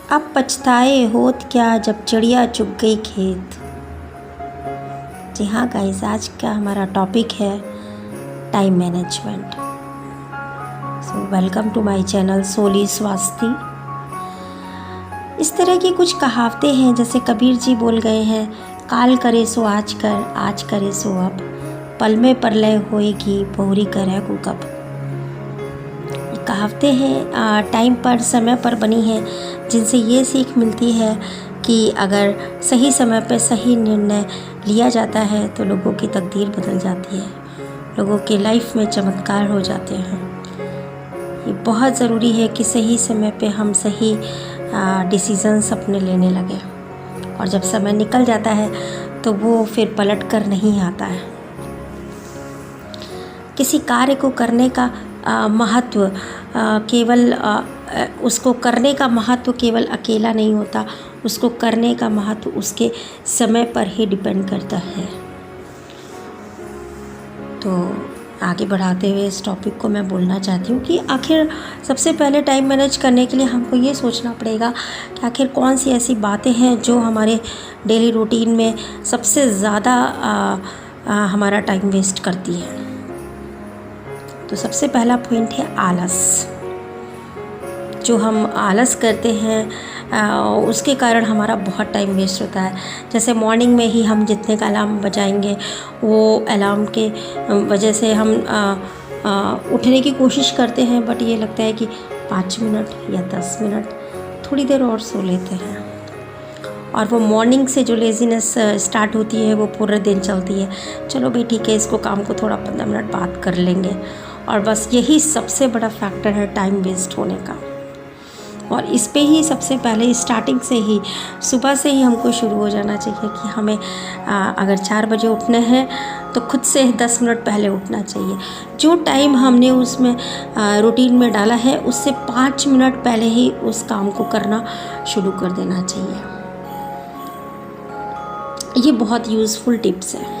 अब पछताए होत क्या जब चिड़िया चुग गई खेत। जी हाँ गाइस, आज का हमारा टॉपिक है time management. So welcome to my channel Soli Swasthi. इस तरह की कुछ कहावतें हैं, जैसे कबीर जी बोल गए हैं, काल करे सो आज कर, आज करे सो अब, पल में प्रलय होएगी बहुरी करे को कब। कहावतें हैं टाइम पर, समय पर बनी हैं, जिनसे ये सीख मिलती है कि अगर सही समय पर सही निर्णय लिया जाता है तो लोगों की तकदीर बदल जाती है, लोगों के लाइफ में चमत्कार हो जाते हैं। ये बहुत ज़रूरी है कि सही समय पे हम सही डिसीजंस अपने लेने लगे, और जब समय निकल जाता है तो वो फिर पलट कर नहीं आता है। किसी कार्य को करने का महत्व केवल उसको करने का महत्व केवल अकेला नहीं होता, उसको करने का महत्व उसके समय पर ही डिपेंड करता है। तो आगे बढ़ाते हुए इस टॉपिक को मैं बोलना चाहती हूँ कि आखिर सबसे पहले टाइम मैनेज करने के लिए हमको ये सोचना पड़ेगा कि आखिर कौन सी ऐसी बातें हैं जो हमारे डेली रूटीन में सबसे ज़्यादा हमारा टाइम वेस्ट करती है। तो सबसे पहला पॉइंट है आलस। जो हम आलस करते हैं उसके कारण हमारा बहुत टाइम वेस्ट होता है। जैसे मॉर्निंग में ही हम जितने का अलार्म बजाएंगे, वो अलार्म के वजह से हम उठने की कोशिश करते हैं, बट ये लगता है कि 5 मिनट या 10 मिनट थोड़ी देर और सो लेते हैं, और वो मॉर्निंग से जो लेज़ीनेस स्टार्ट होती है वो पूरे दिन चलती है। चलो भाई ठीक है, इसको काम को थोड़ा 15 मिनट बाद कर लेंगे, और बस यही सबसे बड़ा फैक्टर है टाइम वेस्ट होने का। और इस पे ही सबसे पहले स्टार्टिंग से ही, सुबह से ही हमको शुरू हो जाना चाहिए कि हमें अगर 4 बजे उठना है तो खुद से 10 मिनट पहले उठना चाहिए। जो टाइम हमने उसमें रूटीन में डाला है उससे 5 मिनट पहले ही उस काम को करना शुरू कर देना चाहिए। ये बहुत यूज़फुल टिप्स है।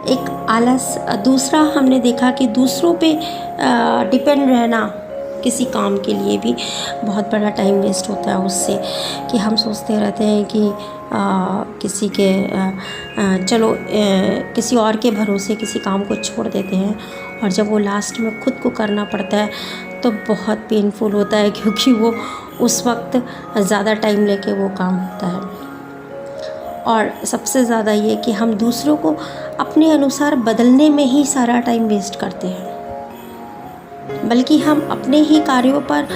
एक आलस, दूसरा हमने देखा कि दूसरों पे डिपेंड रहना किसी काम के लिए भी बहुत बड़ा टाइम वेस्ट होता है उससे, कि हम सोचते रहते हैं कि किसी के किसी और के भरोसे किसी काम को छोड़ देते हैं, और जब वो लास्ट में खुद को करना पड़ता है तो बहुत पेनफुल होता है, क्योंकि वो उस वक्त ज़्यादा टाइम लेके वो काम होता है। और सबसे ज़्यादा ये कि हम दूसरों को अपने अनुसार बदलने में ही सारा टाइम वेस्ट करते हैं, बल्कि हम अपने ही कार्यों पर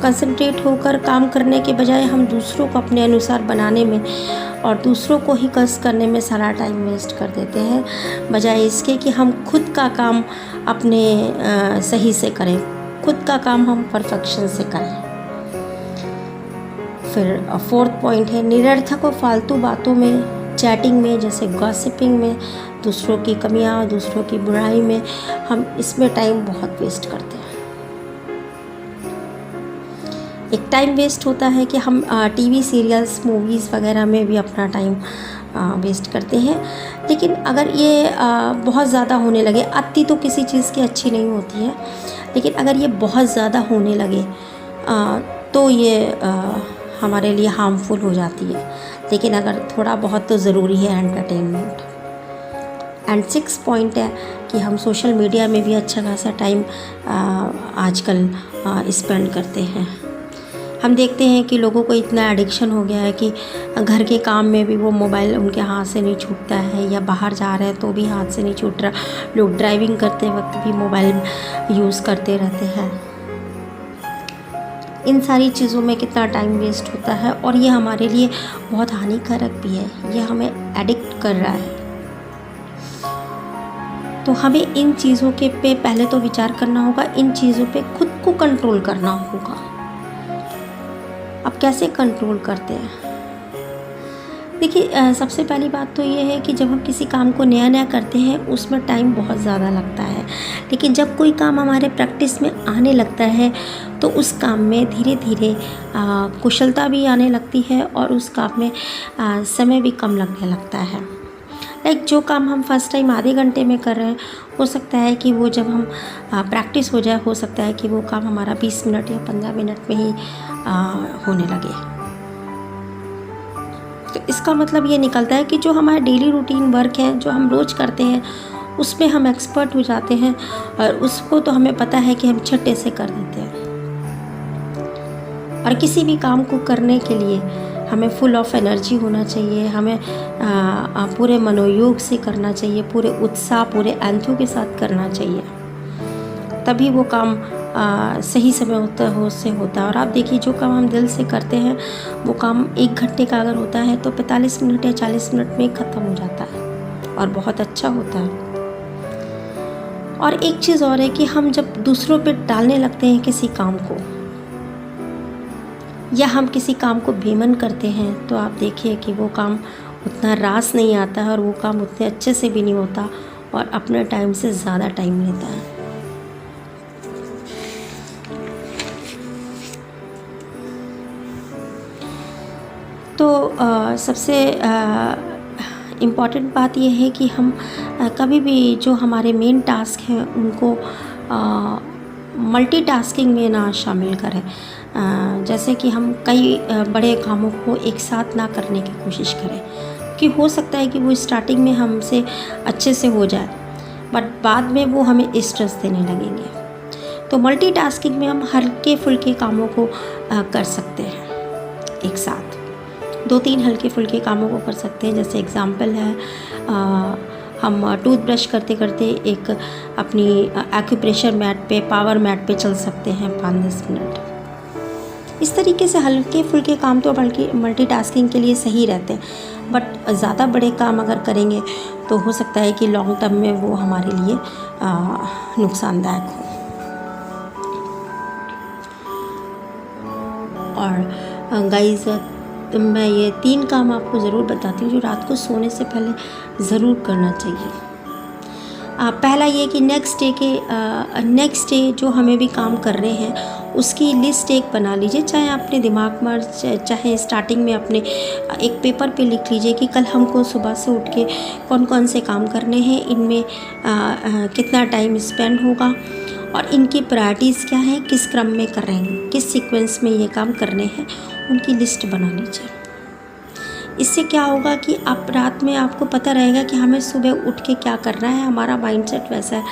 कंसंट्रेट होकर काम करने के बजाय हम दूसरों को अपने अनुसार बनाने में और दूसरों को ही कस करने में सारा टाइम वेस्ट कर देते हैं, बजाय इसके कि हम खुद का काम अपने सही से करें, खुद का काम हम परफेक्शन से करें। फिर 4th पॉइंट है निरर्थक और फालतू बातों में, चैटिंग में, जैसे गॉसिपिंग में, दूसरों की कमियां, दूसरों की बुराई में, हम इसमें टाइम बहुत वेस्ट करते हैं। एक टाइम वेस्ट होता है कि हम टीवी सीरियल्स, मूवीज़ वगैरह में भी अपना टाइम वेस्ट करते हैं। लेकिन अगर ये बहुत ज़्यादा होने लगे, अति तो किसी चीज़ की अच्छी नहीं होती है, लेकिन अगर ये बहुत ज़्यादा होने लगे तो ये हमारे लिए हार्मफुल हो जाती है। लेकिन अगर थोड़ा बहुत तो ज़रूरी है एंटरटेनमेंट। एंड 6th पॉइंट है कि हम सोशल मीडिया में भी अच्छा खासा टाइम आजकल स्पेंड करते हैं। हम देखते हैं कि लोगों को इतना एडिक्शन हो गया है कि घर के काम में भी वो मोबाइल उनके हाथ से नहीं छूटता है, या बाहर जा रहे हैं तो भी हाथ से नहीं छूट रहा। लोग ड्राइविंग करते वक्त भी मोबाइल यूज़ करते रहते हैं। इन सारी चीज़ों में कितना टाइम वेस्ट होता है, और ये हमारे लिए बहुत हानिकारक भी है, ये हमें एडिक्ट कर रहा है। तो हमें इन चीज़ों के पे पहले तो विचार करना होगा, इन चीज़ों पे खुद को कंट्रोल करना होगा। अब कैसे कंट्रोल करते हैं? देखिए, सबसे पहली बात तो ये है कि जब हम किसी काम को नया नया करते हैं उसमें टाइम बहुत ज़्यादा लगता है, लेकिन जब कोई काम हमारे प्रैक्टिस में आने लगता है तो उस काम में धीरे धीरे कुशलता भी आने लगती है, और उस काम में समय भी कम लगने लगता है। लाइक जो काम हम फर्स्ट टाइम आधे घंटे में कर रहे हैं, हो सकता है कि वो जब हम प्रैक्टिस हो जाए, हो सकता है कि वो काम हमारा 20 मिनट या 15 मिनट में ही होने लगे। तो इसका मतलब ये निकलता है कि जो हमारा डेली रूटीन वर्क है, जो हम रोज़ करते हैं, उसमें हम एक्सपर्ट हो जाते हैं और उसको तो हमें पता है कि हम छट्टे से कर देते हैं। और किसी भी काम को करने के लिए हमें फुल ऑफ एनर्जी होना चाहिए, हमें पूरे मनोयोग से करना चाहिए, पूरे उत्साह, पूरे एंथू के साथ करना चाहिए, तभी वो काम सही समय से होता है। और आप देखिए, जो काम हम दिल से करते हैं वो काम 1 घंटे का अगर होता है तो 45 मिनट या 40 मिनट में ख़त्म हो जाता है और बहुत अच्छा होता है। और एक चीज़ और है कि हम जब दूसरों पे डालने लगते हैं किसी काम को, या हम किसी काम को बेमन करते हैं, तो आप देखिए कि वो काम उतना रास नहीं आता है और वो काम उतने अच्छे से भी नहीं होता और अपने टाइम से ज़्यादा टाइम लेता है। तो सबसे इम्पॉर्टेंट बात यह है कि हम कभी भी जो हमारे मेन टास्क हैं उनको मल्टीटास्किंग में ना शामिल करें। जैसे कि हम कई बड़े कामों को एक साथ ना करने की कोशिश करें, कि हो सकता है कि वो स्टार्टिंग में हमसे अच्छे से हो जाए बट बाद में वो हमें स्ट्रेस देने लगेंगे। तो मल्टीटास्किंग में हम हल्के फुल्के कामों को कर सकते हैं एक साथ, 2-3 हल्के फुल्के कामों को कर सकते हैं। जैसे एग्जांपल है, हम टूथब्रश करते करते एक अपनी एक्यूप्रेशर मैट पे, पावर मैट पे चल सकते हैं 5-10 मिनट। इस तरीके से हल्के फुल्के काम तो बल्कि मल्टीटास्किंग के लिए सही रहते हैं, बट ज़्यादा बड़े काम अगर करेंगे तो हो सकता है कि लॉन्ग टर्म में वो हमारे लिए नुकसानदायक हो। और गाइस, मैं ये 3 काम आपको ज़रूर बताती हूँ जो रात को सोने से पहले ज़रूर करना चाहिए। पहला ये कि नेक्स्ट डे जो हमें भी काम कर रहे हैं उसकी लिस्ट एक बना लीजिए, चाहे अपने दिमाग में, चाहे स्टार्टिंग में अपने एक पेपर पे लिख लीजिए कि कल हमको सुबह से उठ के कौन कौन से काम करने हैं, इनमें कितना टाइम स्पेंड होगा और इनकी प्रायोरिटीज़ क्या हैं, किस क्रम में कर रहे हैं, किस सीक्वेंस में ये काम करने हैं, उनकी लिस्ट बना लीजिए। इससे क्या होगा कि आप रात में आपको पता रहेगा कि हमें सुबह उठ के क्या करना है, हमारा माइंडसेट वैसा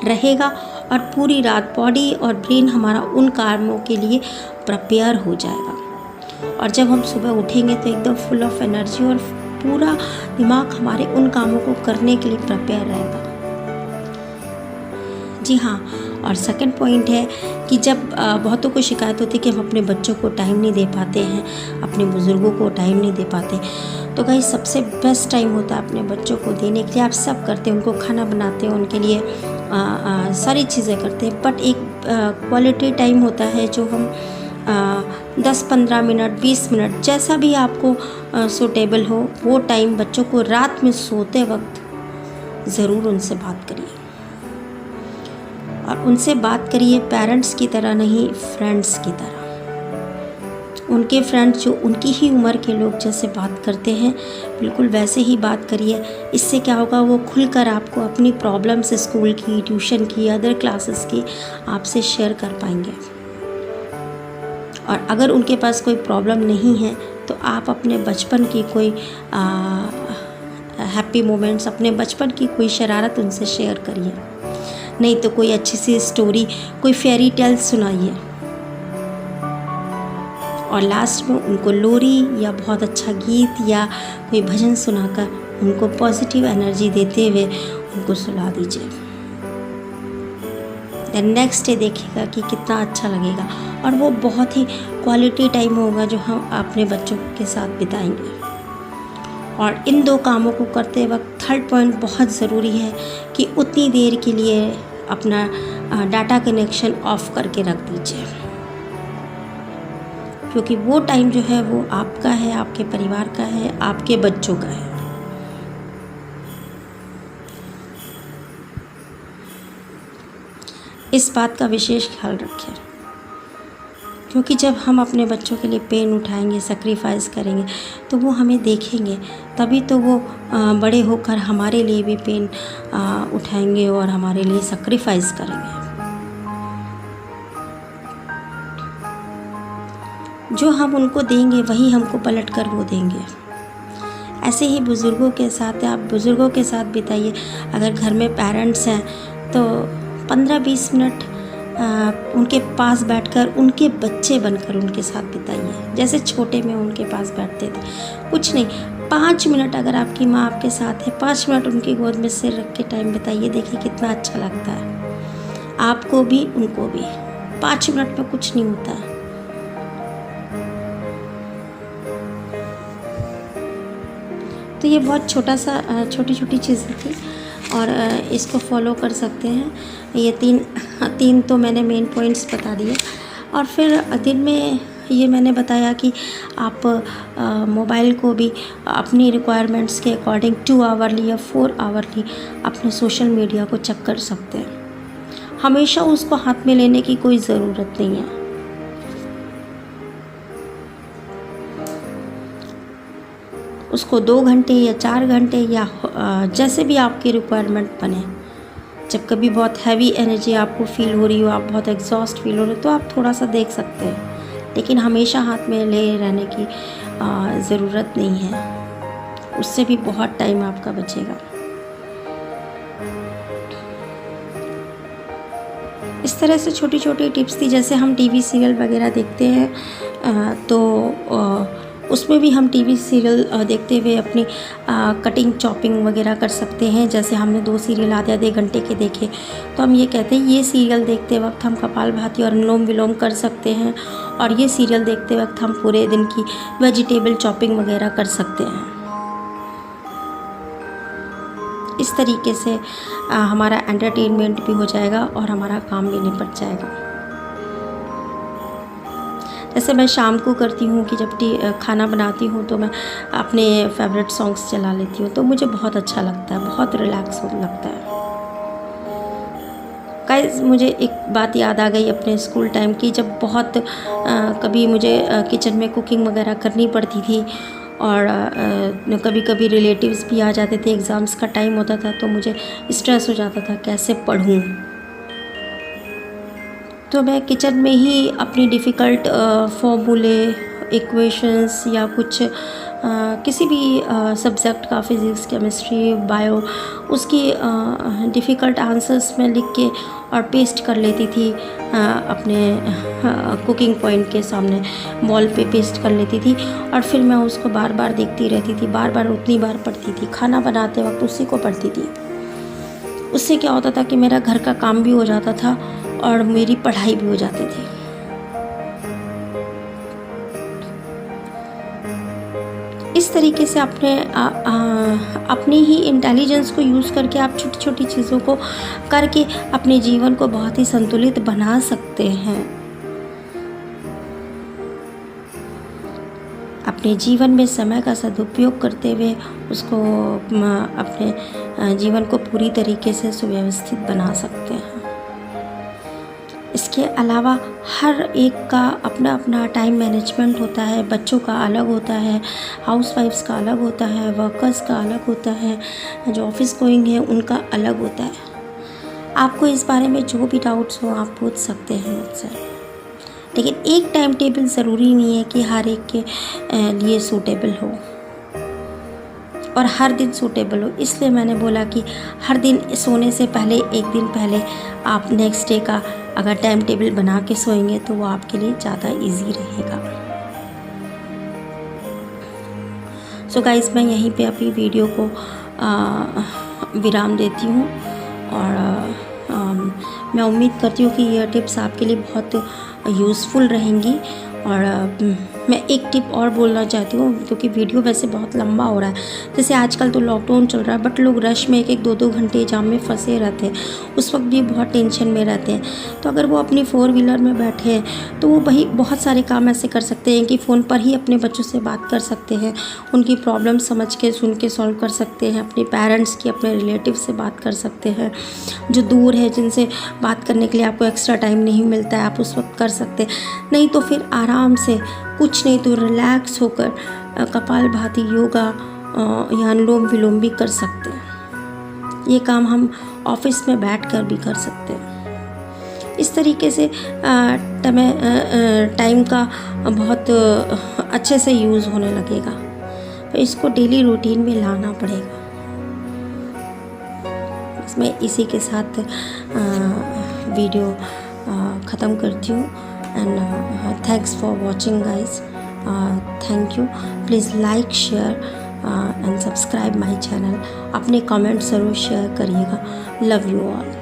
रहेगा और पूरी रात बॉडी और ब्रेन हमारा उन कामों के लिए प्रिपेयर हो जाएगा। और जब हम सुबह उठेंगे तो एकदम फुल ऑफ एनर्जी और पूरा दिमाग हमारे उन कामों को करने के लिए प्रिपेयर रहेगा। जी हाँ, और सेकंड पॉइंट है कि जब बहुतों को शिकायत होती है कि हम अपने बच्चों को टाइम नहीं दे पाते हैं, अपने बुज़ुर्गों को टाइम नहीं दे पाते, तो गाइस सबसे बेस्ट टाइम होता है अपने बच्चों को देने के लिए। आप सब करते हैं, उनको खाना बनाते हैं, उनके लिए सारी चीज़ें करते हैं, बट एक क्वालिटी टाइम होता है जो हम 10-15 मिनट, 20 मिनट, जैसा भी आपको सूटेबल हो, वो टाइम बच्चों को रात में सोते वक्त ज़रूर उनसे बात करिए। और उनसे बात करिए पेरेंट्स की तरह नहीं, फ्रेंड्स की तरह। उनके फ्रेंड्स जो उनकी ही उम्र के लोग जैसे बात करते हैं, बिल्कुल वैसे ही बात करिए। इससे क्या होगा, वो खुलकर आपको अपनी प्रॉब्लम्स स्कूल की, ट्यूशन की, अदर क्लासेस की आपसे शेयर कर पाएंगे। और अगर उनके पास कोई प्रॉब्लम नहीं है तो आप अपने बचपन की कोई हैप्पी मोमेंट्स, अपने बचपन की कोई शरारत उनसे शेयर करिए, नहीं तो कोई अच्छी सी स्टोरी, कोई फेरी टेल्स सुनाइए। और लास्ट में उनको लोरी या बहुत अच्छा गीत या कोई भजन सुनाकर उनको पॉजिटिव एनर्जी देते हुए उनको सुला दीजिए। देन नेक्स्ट डे देखिएगा कि कितना अच्छा लगेगा और वो बहुत ही क्वालिटी टाइम होगा जो हम अपने बच्चों के साथ बिताएंगे। और इन 2 कामों को करते वक्त थर्ड पॉइंट बहुत ज़रूरी है कि उतनी देर के लिए अपना डाटा कनेक्शन ऑफ करके रख दीजिए, क्योंकि वो टाइम जो है वो आपका है, आपके परिवार का है, आपके बच्चों का है। इस बात का विशेष ख्याल रखें, क्योंकि जब हम अपने बच्चों के लिए पेन उठाएंगे, सेक्रीफाइस करेंगे, तो वो हमें देखेंगे, तभी तो वो बड़े होकर हमारे लिए भी पेन उठाएंगे और हमारे लिए सेक्रीफाइस करेंगे। जो हम उनको देंगे वही हमको पलट कर वो देंगे। ऐसे ही बुज़ुर्गों के साथ है, आप बुज़ुर्गों के साथ बिताइए। अगर घर में पेरेंट्स हैं तो 15-20 मिनट उनके पास बैठकर उनके बच्चे बनकर उनके साथ बिताइए, जैसे छोटे में उनके पास बैठते थे। कुछ नहीं, 5 मिनट अगर आपकी माँ आपके साथ है, 5 मिनट उनकी गोद में सिर रख के टाइम बिताइए, देखिए कितना अच्छा लगता है, आपको भी उनको भी। 5 मिनट में कुछ नहीं होता है। तो ये बहुत छोटी छोटी चीज़ें थी और इसको फॉलो कर सकते हैं। ये तीन तो मैंने मेन पॉइंट्स बता दिए। और फिर दिन में ये मैंने बताया कि आप मोबाइल को भी अपनी रिक्वायरमेंट्स के अकॉर्डिंग 2 आवरली या 4 आवरली अपने सोशल मीडिया को चेक कर सकते हैं। हमेशा उसको हाथ में लेने की कोई ज़रूरत नहीं है। उसको 2 घंटे या 4 घंटे या जैसे भी आपकी रिक्वायरमेंट बने। जब कभी बहुत हैवी एनर्जी आपको फील हो रही हो, आप बहुत एग्जॉस्ट फील हो रहे हो, तो आप थोड़ा सा देख सकते हैं, लेकिन हमेशा हाथ में ले रहने की ज़रूरत नहीं है। उससे भी बहुत टाइम आपका बचेगा। इस तरह से छोटी छोटी टिप्स थी। जैसे हम टीवी सीरियल वगैरह देखते हैं तो उसमें भी हम टीवी सीरियल देखते हुए अपनी कटिंग चॉपिंग वगैरह कर सकते हैं। जैसे हमने 2 सीरियल आधे घंटे के देखे, तो हम ये कहते हैं ये सीरियल देखते वक्त हम कपालभाति और अनुलोम विलोम कर सकते हैं, और ये सीरियल देखते वक्त हम पूरे दिन की वेजिटेबल चॉपिंग वगैरह कर सकते हैं। इस तरीके से हमारा एंटरटेनमेंट भी हो जाएगा और हमारा काम भी निपट जाएगा। जैसे मैं शाम को करती हूँ कि जब खाना बनाती हूँ तो मैं अपने फेवरेट सॉन्ग्स चला लेती हूँ, तो मुझे बहुत अच्छा लगता है, बहुत रिलैक्स लगता है। गाइस, मुझे एक बात याद आ गई अपने स्कूल टाइम की, जब बहुत कभी मुझे किचन में कुकिंग वगैरह करनी पड़ती थी और कभी कभी रिलेटिव्स भी आ जाते थे, एग्ज़ाम्स का टाइम होता था, तो मुझे स्ट्रेस हो जाता था कैसे पढ़ूँ। तो मैं किचन में ही अपनी डिफ़िकल्ट फॉर्मूले, इक्वेशंस या कुछ किसी भी सब्जेक्ट का, फिज़िक्स, केमिस्ट्री, बायो, उसकी डिफ़िकल्ट आंसर्स मैं लिख के और पेस्ट कर लेती थी अपने कुकिंग पॉइंट के सामने, वॉल पे पेस्ट कर लेती थी, और फिर मैं उसको बार बार देखती रहती थी, बार बार उतनी बार पढ़ती थी। खाना बनाते वक्त उसी को पढ़ती थी। उससे क्या होता था कि मेरा घर का काम भी हो जाता था और मेरी पढ़ाई भी हो जाती थी। इस तरीके से अपनी ही इंटेलिजेंस को यूज़ करके आप छोटी छोटी चीज़ों को करके अपने जीवन को बहुत ही संतुलित बना सकते हैं। अपने जीवन में समय का सदुपयोग करते हुए उसको अपने जीवन को पूरी तरीके से सुव्यवस्थित बना सकते हैं। इसके अलावा हर एक का अपना अपना टाइम मैनेजमेंट होता है। बच्चों का अलग होता है, हाउसवाइफ्स का अलग होता है, वर्कर्स का अलग होता है, जो ऑफिस गोइंग है उनका अलग होता है। आपको इस बारे में जो भी डाउट्स हो आप पूछ सकते हैं मुझसे, लेकिन एक टाइम टेबल ज़रूरी नहीं है कि हर एक के लिए सूटेबल हो और हर दिन सूटेबल हो। इसलिए मैंने बोला कि हर दिन सोने से पहले एक दिन पहले आप नेक्स्ट डे का अगर टाइम टेबल बना के सोएंगे तो वो आपके लिए ज़्यादा इजी रहेगा। सो गाइस, मैं यहीं पे अपनी वीडियो को विराम देती हूँ और मैं उम्मीद करती हूँ कि यह टिप्स आपके लिए बहुत यूज़फुल रहेंगी और मैं एक टिप और बोलना चाहती हूँ, क्योंकि वीडियो वैसे बहुत लंबा हो रहा है। जैसे आजकल तो लॉकडाउन चल रहा है, बट लोग रश में 1-1 2-2 घंटे जाम में फंसे रहते हैं, उस वक्त भी बहुत टेंशन में रहते हैं। तो अगर वो अपनी 4 व्हीलर में बैठे हैं तो वो वही बहुत सारे काम ऐसे कर सकते हैं कि फ़ोन पर ही अपने बच्चों से बात कर सकते हैं, उनकी प्रॉब्लम समझ के सुन के सॉल्व कर सकते हैं, अपने पेरेंट्स की, अपने रिलेटिव से बात कर सकते हैं। जो दूर है, जिनसे बात करने के लिए आपको एक्स्ट्रा टाइम नहीं मिलता है, आप उस वक्त कर सकते हैं। नहीं तो फिर आराम से कुछ नहीं तो रिलैक्स होकर कपालभाति, योगा या अनुलोम विलोम भी कर सकते हैं। ये काम हम ऑफिस में बैठकर भी कर सकते हैं। इस तरीके से टाइम का बहुत अच्छे से यूज़ होने लगेगा। तो इसको डेली रूटीन में लाना पड़ेगा। मैं इसी के साथ वीडियो ख़त्म करती हूँ। And thanks for watching guys. Thank you. Please like, share and subscribe my channel. अपने कमेंट ज़रूर शेयर करिएगा। Love you all.